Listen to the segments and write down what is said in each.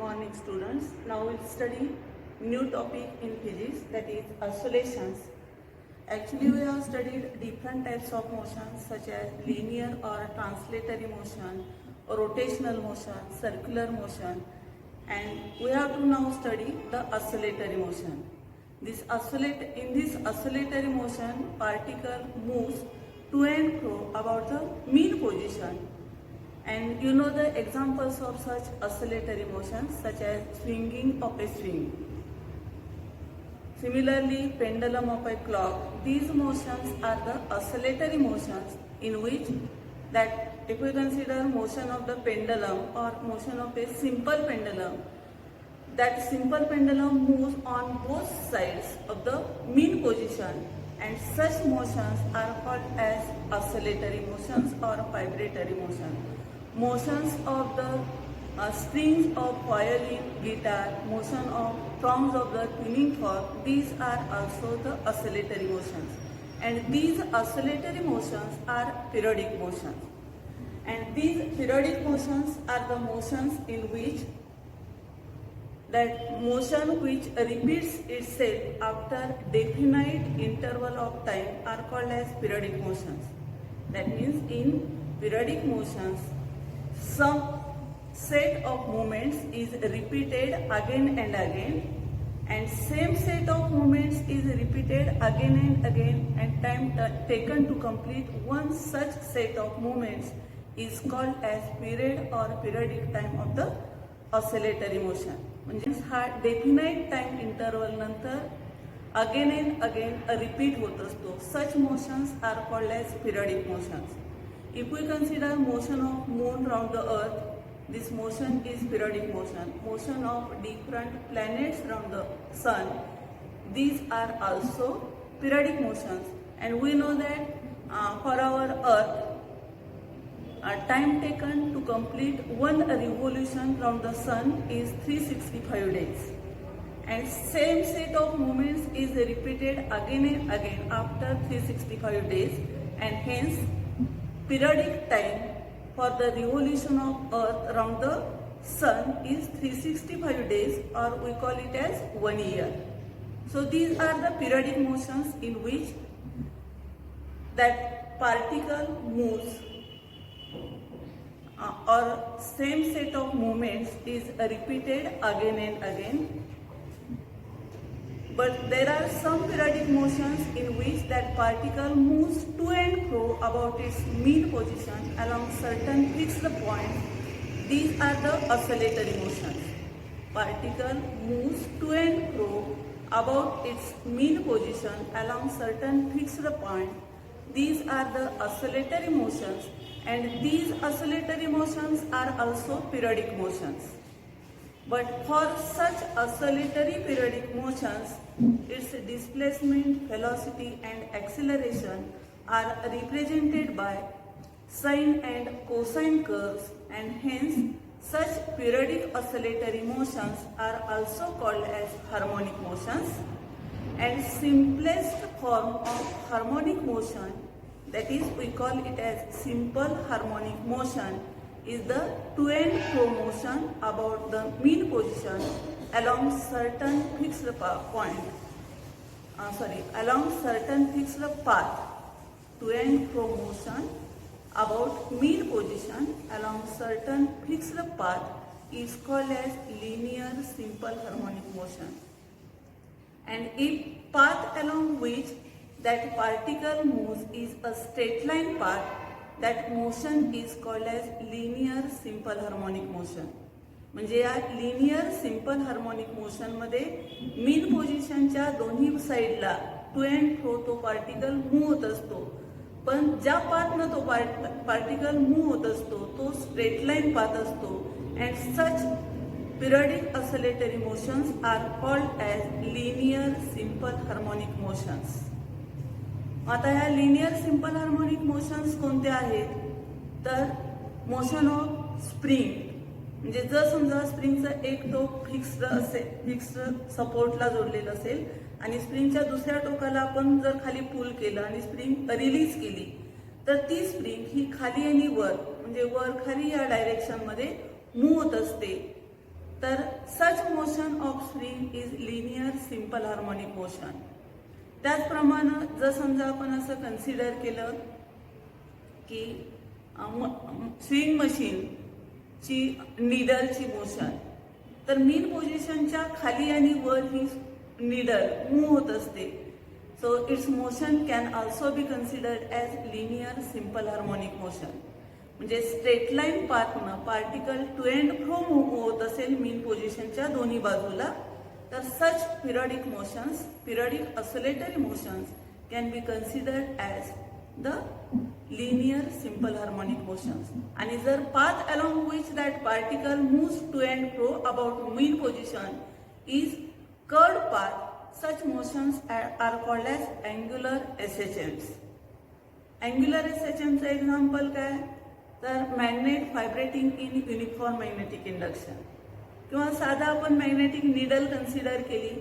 morning students. Now we'll study new topic in physics, that is oscillations. Actually we have studied different types of motions such as linear or translatory motion, rotational motion, circular motion, and we have to now study the oscillatory motion. In this oscillatory motion, particle moves to and fro about the mean position. And you know the examples of such oscillatory motions such as swinging of a swing. Similarly, pendulum of a clock. These motions are the oscillatory motions in which that if we consider motion of the pendulum or motion of a simple pendulum, that simple pendulum moves on both sides of the mean position, and such motions are called as oscillatory motions or vibratory motions. Motions of the strings of violin, guitar, motion of prongs of the tuning fork, these are also the oscillatory motions. And these oscillatory motions are periodic motions. And these periodic motions are the motions in which that motion which repeats itself after definite interval of time are called as periodic motions. That means in periodic motions, some set of movements is repeated again and again, and same set of movements is repeated again and again, and time taken to complete one such set of movements is called as period or periodic time of the oscillatory motion. म्हणजे हा definite time interval नंतर again and again repeat होत असतो. Such motions are called as periodic motions. If we consider motion of moon round the earth, this motion is periodic motion. Motion of different planets around the sun, these are also periodic motions. And we know that for our earth, time taken to complete one revolution around the sun is 365 days. And same set of movements is repeated again and again after 365 days, and hence periodic time for the revolution of earth around the sun is 365 days, or we call it as 1 year. So these are the periodic motions in which that particle moves or same set of movements is repeated again and again. But there are some periodic motions in which that particle moves to and fro about its mean position along certain fixed points. These are the oscillatory motions. Particle moves to and fro about its mean position along certain fixed point. These are the oscillatory motions, and these oscillatory motions are also periodic motions. But for such oscillatory periodic motions, its displacement, velocity and acceleration are represented by sine and cosine curves, and hence such periodic oscillatory motions are also called as harmonic motions. And simplest form of harmonic motion, that is we call it as simple harmonic motion, is the to and fro motion about the mean position along certain fixed along certain fixed path. To and fro motion about mean position along certain fixed path is called as linear simple harmonic motion. And if path along which that particle moves is a straight line path, that motion is called as linear simple harmonic motion. म्हणजे या linear simple harmonic motion मध्ये mean पोझिशनच्या दोन्ही साइडला to and फ्रो तो particle move होत असतो, पण ज्या पाथनं तो पार्टिकल मूव्ह होत असतो तो स्ट्रेट लाईन पाथ असतो. And such periodic oscillatory motions are called as linear simple harmonic motions. आता ह्या लिनियर सिंपल हार्मोनिक मोशन्स कोणते आहेत तर मोशन ऑफ स्प्रिंग, म्हणजे जर समजा स्प्रिंगचा एक टोक फिक्स्ड सपोर्टला जोडलेलं असेल आणि स्प्रिंगच्या दुसऱ्या टोकाला आपण जर खाली पुल केलं आणि स्प्रिंग रिलीज केली, तर ती स्प्रिंग ही खाली आणि वर म्हणजे वर खाली या डायरेक्शन मध्ये मूव्ह होत असते. तर such motion of spring is linear simple harmonic motion. त्याचप्रमाणे जर समजा आपण असं कन्सिडर केलं की स्विंग मशीनची नीडलची मोशन, तर मीन पोझिशनच्या खाली आणि वर ही नीडल मूव्ह होत असते. So it's motion can also be considered as linear simple harmonic motion. म्हणजे स्ट्रेट लाईन पाथनं particle to and fro move होत असेल मीन पोझिशनच्या दोन्ही बाजूला, तर such periodic motions, periodic oscillatory motions can be considered as the linear simple harmonic motions. आणि जर path along which that particle moves to and fro about mean position is curved path, such motions are called as angular SHMs. Angular SHM चं example काय, तर magnet vibrating in uniform magnetic induction, किंवा साधा आपण magnetic needle consider केली.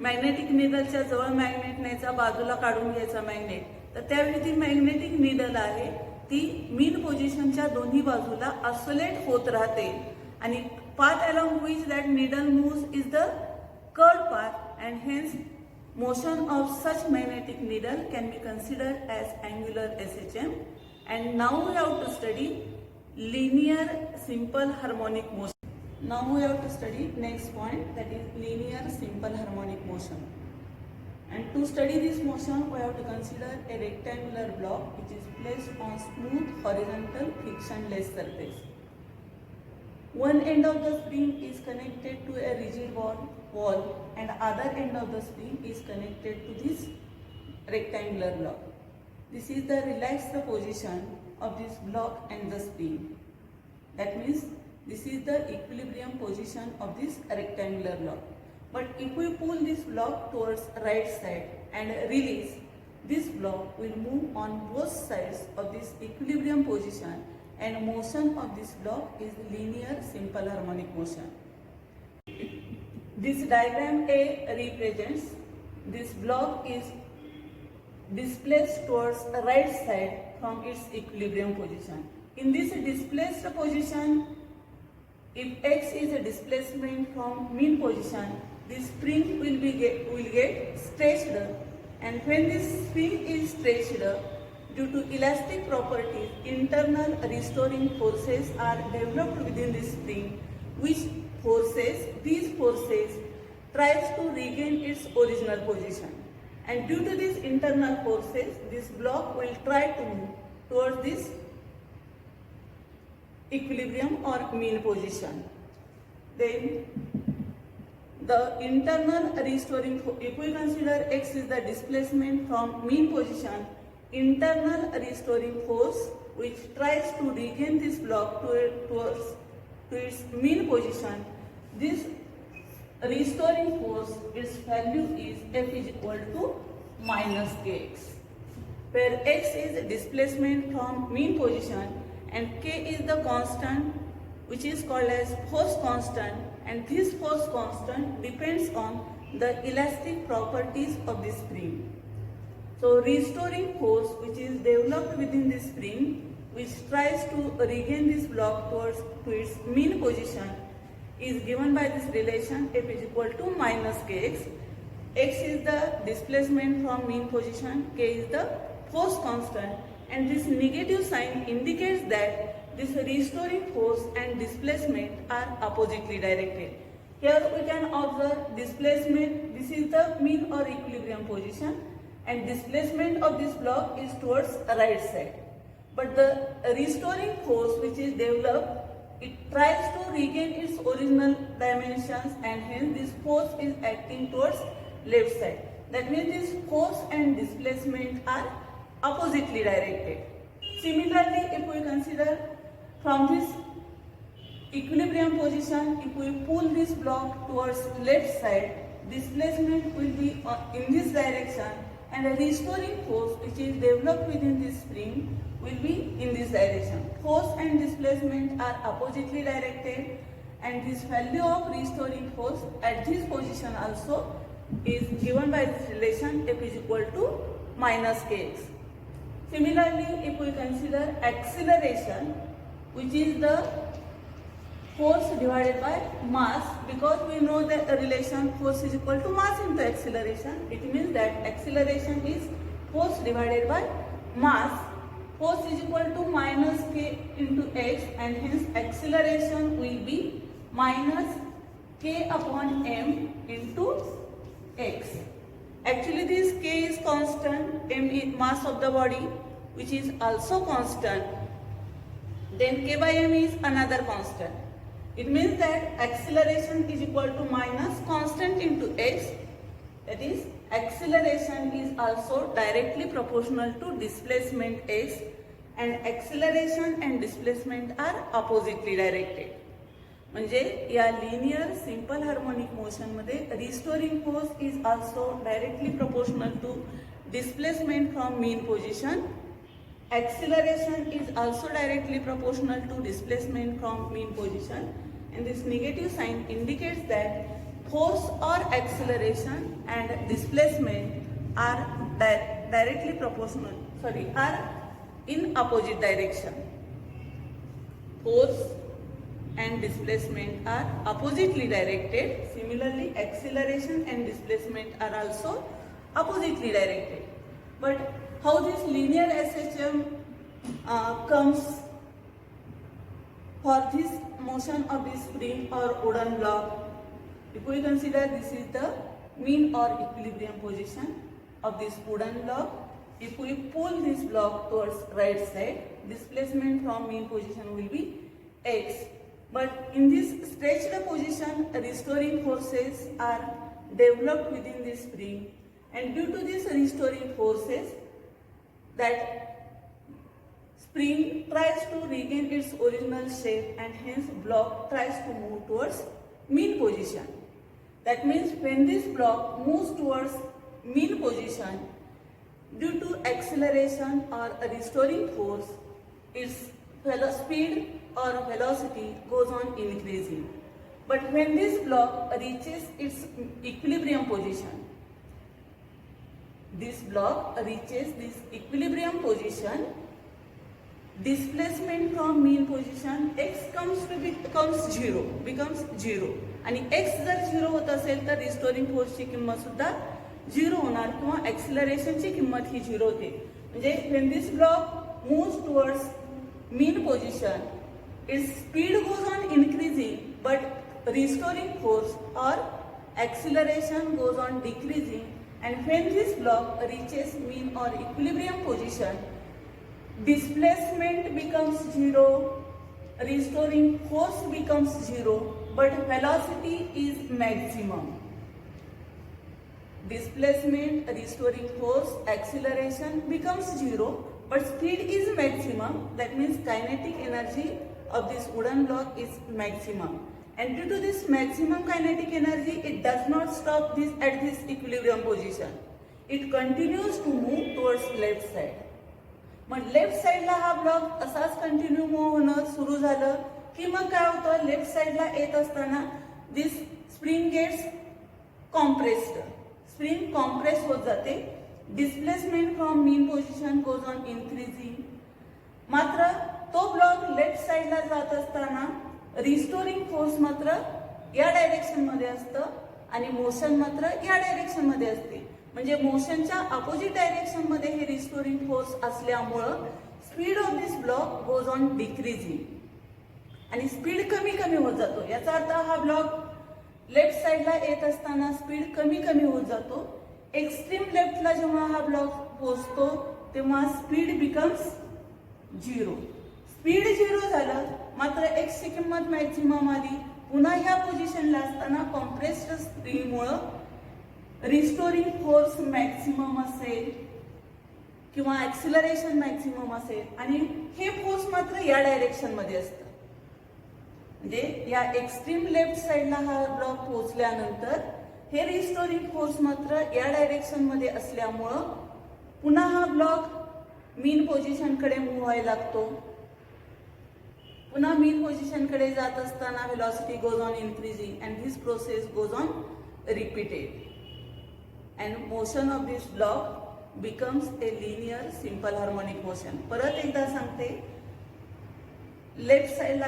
Magnetic निडलच्या जवळ magnet न्यायचा, बाजूला काढून घ्यायचा मॅग्नेट, तर त्यावेळी ती मॅग्नेटिक निडल आहे ती मीन पोझिशनच्या दोन्ही बाजूला ऑसिलेट होत राहते. आणि path along which that needle moves is the curved path, and hence motion of such magnetic needle can be considered as angular SHM. And now we have to study linear simple harmonic motion. Now we have to study next point, that is linear simple harmonic motion. And to study this motion we have to consider a rectangular block which is placed on smooth horizontal frictionless surface. One end of the spring is connected to a rigid wall and other end of the spring is connected to this rectangular block. This is the relaxed position of this block and the spring. That means this is the equilibrium position of this rectangular block. But if we pull this block towards right side and release, this block will move on both sides of this equilibrium position, and motion of this block is linear simple harmonic motion. This diagram A represents this block is displaced towards the right side from its equilibrium position. In this displaced position, if x is a displacement from mean position, this spring will get stretched, and when this spring is stretched, due to elastic properties, internal restoring forces are developed within this spring, these forces tries to regain its original position. And due to these internal forces, this block will try to move towards this equilibrium or mean position. Then the internal restoring, if we consider x is the displacement from mean position, internal restoring force which tries to regain this block towards its mean position, this restoring force, its value is F is equal to minus kx, where x is displacement from mean position and k is the constant which is called as force constant, and this force constant depends on the elastic properties of the spring. So restoring force which is developed within this spring, which tries to regain this block towards its mean position, is given by this relation F is equal to minus kx. X is the displacement from mean position, k is the force constant, and this negative sign indicates that this restoring force and displacement are oppositely directed. Here we can observe displacement, this is the mean or equilibrium position, and displacement of this block is towards the right side. But the restoring force which is developed, it tries to regain its original dimensions, and hence this force is acting towards left side. That means this force and displacement are oppositely directed. Similarly, if we consider from this equilibrium position, if we pull this block towards left side, displacement will be in this direction, and a restoring force which is developed within this spring will be in this direction. Force and displacement are oppositely directed, and this value of restoring force at this position also is given by this relation F is equal to minus kx. Similarly, if we consider acceleration, which is the force divided by mass, because we know that the relation force is equal to mass into acceleration. It means that acceleration is force divided by mass. Force is equal to minus k into x, and hence acceleration will be minus k upon m into x. Actually this k is constant, m is mass of the body which is also constant, then k by m is another constant. It means that acceleration is equal to minus constant into x, that is acceleration is also directly proportional to displacement x, and acceleration and displacement are oppositely directed. म्हणजे या linear simple harmonic motion मध्ये restoring force is also directly proportional to displacement from mean position. Acceleration is also directly proportional to displacement from mean position, and this negative sign indicates that force or acceleration and displacement are directly proportional, are in opposite direction. Force and displacement are oppositely directed. Similarly, acceleration and displacement are also oppositely directed. But how this linear SHM comes for this motion of this spring or wooden block? If we consider this is the mean or equilibrium position of this wooden block, if we pull this block towards right side, displacement from mean position will be x. But in this stretched position, restoring forces are developed within this spring, and due to these restoring forces, that spring tries to regain its original shape, and hence block tries to move towards mean position. That means when this block moves towards mean position, due to acceleration or a restoring force, its speed or velocity goes on increasing. But when this block reaches its equilibrium position, this block reaches this equilibrium position, displacement from mean position x becomes zero, आणि x जर 0 होत असेल तर restoring फोर्सची किंमत सुद्धा 0 होणार, किंवा ॲक्सिलरेशनची किंमत ही 0 होते. म्हणजे when this block moves towards mean position, its speed goes on increasing, but restoring force or acceleration goes on decreasing. And when this block reaches mean or equilibrium position, displacement becomes 0, restoring force becomes 0, but velocity is maximum. Displacement, restoring force, acceleration becomes 0, but speed is maximum. That means kinetic energy of this wooden block is maximum. And due to this maximum kinetic energy, it does not stop this at this equilibrium position. It continues to move towards left side. Mug left साइडला हा block असाच continue move होणं सुरू झालं की मग काय होतं, left साइडला येत असताना this spring gets compressed. Spring compress होत जाते. Displacement from mean position goes on increasing. मात्र तो ब्लॉक लेफ्ट साइडला जात असताना रिस्टोरिंग फोर्स मात्र या डायरेक्शन मध्ये असतं आणि मोशन मात्र या डायरेक्शन मध्ये असते. म्हणजे मोशनच्या अपोजिट डायरेक्शन मध्ये हे रिस्टोरिंग फोर्स असल्यामुळं speed of this block goes on decreasing, आणि स्पीड कमी कमी होत जातो. याचा अर्थ हा ब्लॉक लेफ्ट साइडला येत असताना स्पीड कमी कमी होत जातो. एक्स्ट्रीम लेफ्टला जेव्हा हा ब्लॉक पोहोचतो तेव्हा स्पीड बिकम्स 0. स्पीड 0 झालं, मात्र x ची किंमत मॅक्झिमम आली. पुन्हा ह्या पोझिशनला असताना कॉम्प्रेस्ड स्प्रिंगमुळे रिस्टोरिंग फोर्स मॅक्झिमम असेल किंवा ऍक्सिलरेशन मॅक्झिमम असेल, आणि हे फोर्स मात्र या डायरेक्शन मध्ये असतं. म्हणजे या एक्स्ट्रीम लेफ्ट साइडला हा ब्लॉक पोहोचल्यानंतर हे रिस्टोरिंग फोर्स मात्र या डायरेक्शन मध्ये असल्यामुळं पुन्हा हा ब्लॉक मीन पोझिशन कडे मूव्ह व्हायला लागतो. पुन्हा मीन पोझिशन कडे जात असताना velocity goes on increasing, and this process goes on repeated, and motion of this block becomes a linear simple harmonic motion. परत एकदा सांगते, लेफ्ट साईडला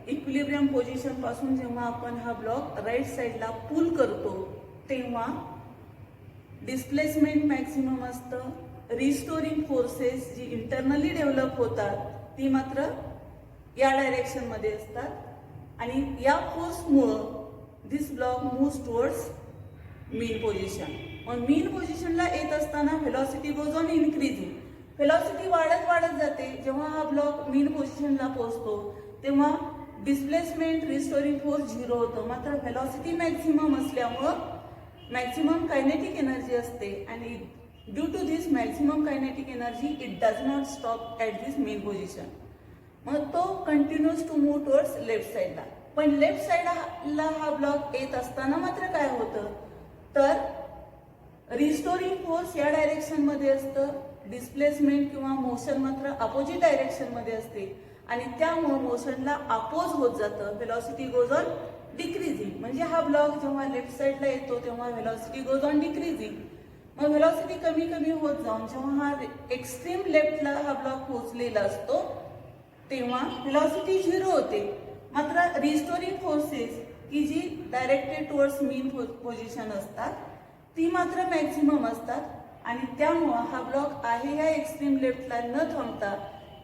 इक्विलिब्रियम पोझिशन पासून जेव्हा आपण हा ब्लॉक राईट साईडला पुल करतो तेव्हा डिस्प्लेसमेंट मॅक्सिमम असतं. रिस्टोरिंग फोर्सेस जी इंटरनली डेव्हलप होतात ती मात्र या डायरेक्शन मध्ये असतात आणि या फोर्समुळं this block moves towards mean position. मग मीन पोझिशनला येत असताना velocity goes on increasing. Velocity वाढत जाते. जेव्हा हा ब्लॉक मीन पोझिशनला पोहोचतो तेव्हा डिस्प्लेसमेंट रिस्टोरिंग फोर्स 0 होतं. मात्र व्हेलॉसिटी मॅक्सिमम असल्यामुळं मॅक्सिमम कायनेटिक एनर्जी असते आणि due to this maximum kinetic energy it does not stop at this mean position. मग तो continues to move towards left साईडला. पण लेफ्ट साईडला हा ब्लॉक येत असताना मात्र काय होतं तर रिस्टोरिंग फोर्स या डायरेक्शन मध्ये असतं. डिस्प्लेसमेंट किंवा मोशन मात्र अपोजिट डायरेक्शन मध्ये असते आणि त्यामुळे मोशनला अपोज होत जातं. Velocity goes on decreasing. म्हणजे हा ब्लॉक जेव्हा लेफ्ट साईडला येतो तेव्हा velocity goes on decreasing. Mug velocity कमी होत जाऊन जेव्हा हा एक्स्ट्रीम लेफ्टला हा ब्लॉक पोहोचलेला असतो तेव्हा व्हेलॉसिटी 0 होते. मात्र रिस्टोरिंग फोर्सेस की जी डायरेक्टेड टुवर्ड्स मीन पोझिशन असतात ती मात्र मॅक्सिमम असतात आणि त्यामुळं हा ब्लॉक आहे या एक्स्ट्रीम लेफ्टला न थांबता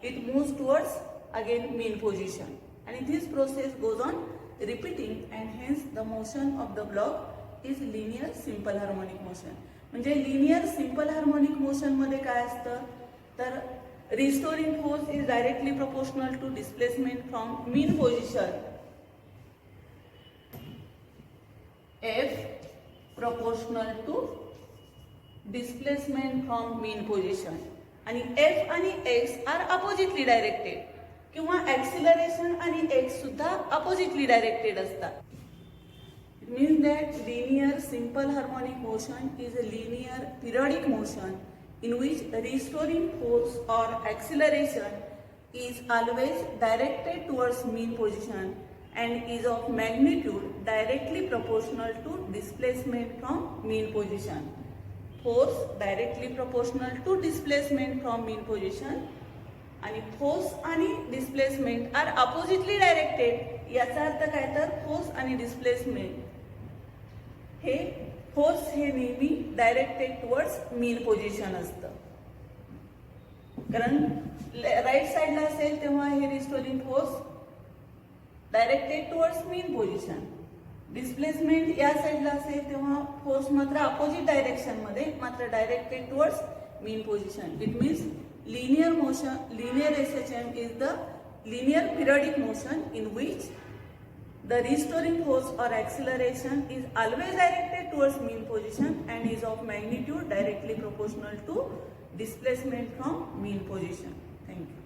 it moves towards again mean position आणि this process goes on repeating and hence the motion of the block is linear simple harmonic motion. म्हणजे लिनियर सिंपल हार्मोनिक मोशन मध्ये काय असतं तर restoring force is directly proportional to displacement from mean position. F proportional to displacement from mean position आणि F आणि X are oppositely directed किंवा acceleration आणि X सुद्धा oppositely directed असतात. It means that linear simple harmonic motion is a linear periodic motion in which restoring force or acceleration is always directed towards mean position and is of magnitude directly proportional to displacement from mean position. Force directly proportional to displacement from mean position आणि force आणि displacement are oppositely directed. याचा अर्थ काय तर force आणि displacement हे force हे नेहमी directed towards mean position असतं. कारण right साईडला असेल तेव्हा हे restoring force directed towards mean position. Displacement या साईडला असेल तेव्हा फोर्स मात्र अपोजिट डायरेक्शन मध्ये मात्र directed towards mean position. It means linear motion linear SHM is the linear periodic motion in which the restoring force और acceleration is always directed towards mean position and is of magnitude directly proportional to displacement from mean position. Thank you.